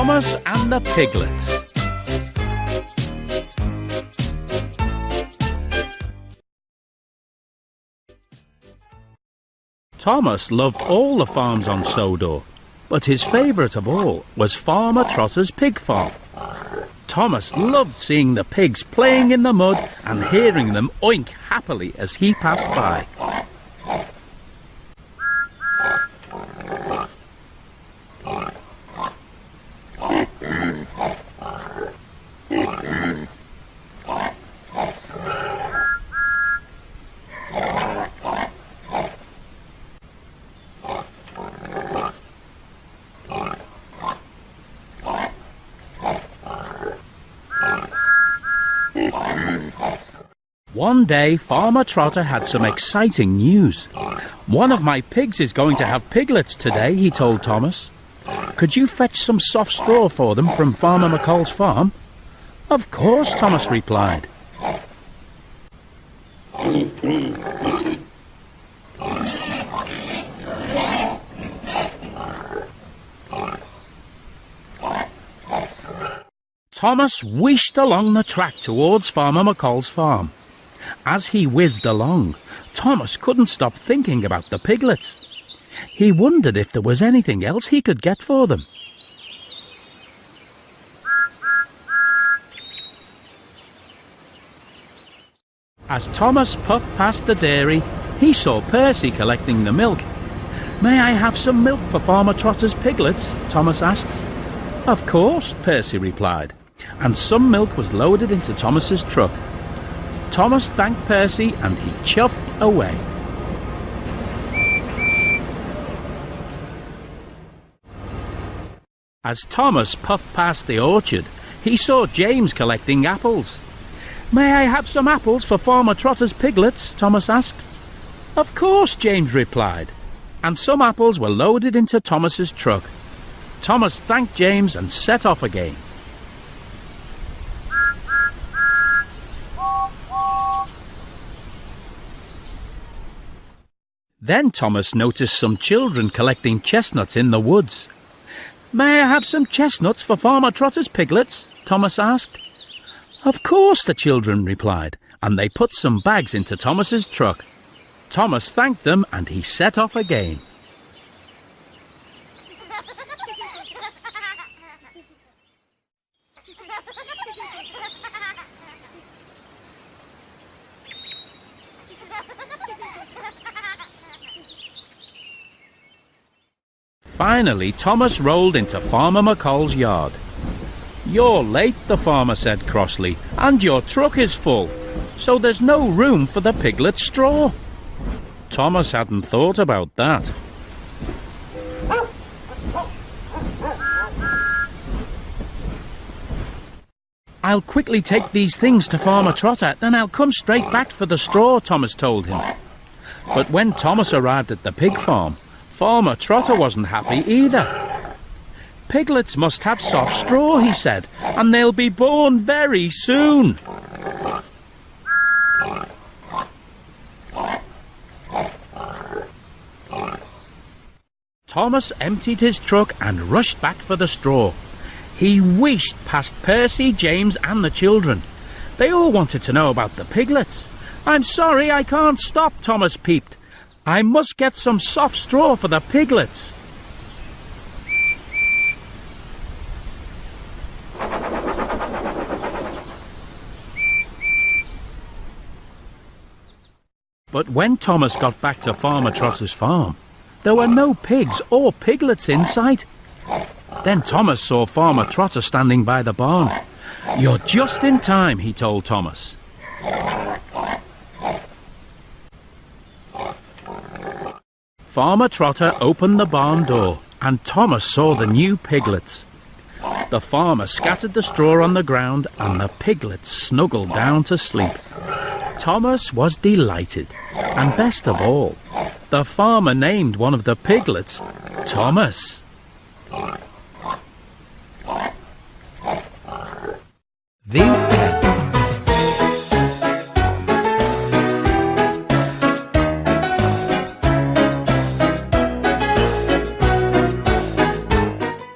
Thomas and the Piglets. Thomas loved all the farms on Sodor, but his favourite of all was Farmer Trotter's pig farm. Thomas loved seeing the pigs playing in the mud and hearing them oink happily as he passed by. One day, Farmer Trotter had some exciting news. "One of my pigs is going to have piglets today," he told Thomas. "Could you fetch some soft straw for them from Farmer McColl's farm?" "Of course," Thomas replied. Thomas wheeshed along the track towards Farmer McColl's farm. As he whizzed along, Thomas couldn't stop thinking about the piglets. He wondered if there was anything else he could get for them. As Thomas puffed past the dairy, he saw Percy collecting the milk. "May I have some milk for Farmer Trotter's piglets?" Thomas asked. "Of course," Percy replied, and some milk was loaded into Thomas's truck. Thomas thanked Percy and he chuffed away. As Thomas puffed past the orchard, he saw James collecting apples. "May I have some apples for Farmer Trotter's piglets?" Thomas asked. "Of course," James replied, and some apples were loaded into Thomas's truck. Thomas thanked James and set off again. Then Thomas noticed some children collecting chestnuts in the woods. "May I have some chestnuts for Farmer Trotter's piglets?" Thomas asked. "Of course," the children replied, and they put some bags into Thomas's truck. Thomas thanked them and he set off again. Finally, Thomas rolled into Farmer McColl's yard. "You're late," the farmer said crossly, "and your truck is full, so there's no room for the piglet straw." Thomas hadn't thought about that. "I'll quickly take these things to Farmer Trotter, then I'll come straight back for the straw," Thomas told him. But when Thomas arrived at the pig farm, Farmer Trotter wasn't happy either. "Piglets must have soft straw," he said, "and they'll be born very soon." Thomas emptied his truck and rushed back for the straw. He wheeshed past Percy, James and the children. They all wanted to know about the piglets. "I'm sorry, I can't stop," Thomas peeped. "I must get some soft straw for the piglets." But when Thomas got back to Farmer Trotter's farm, there were no pigs or piglets in sight. Then Thomas saw Farmer Trotter standing by the barn. "You're just in time," he told Thomas. Farmer Trotter opened the barn door, and Thomas saw the new piglets. The farmer scattered the straw on the ground, and the piglets snuggled down to sleep. Thomas was delighted, and best of all, the farmer named one of the piglets Thomas. The end.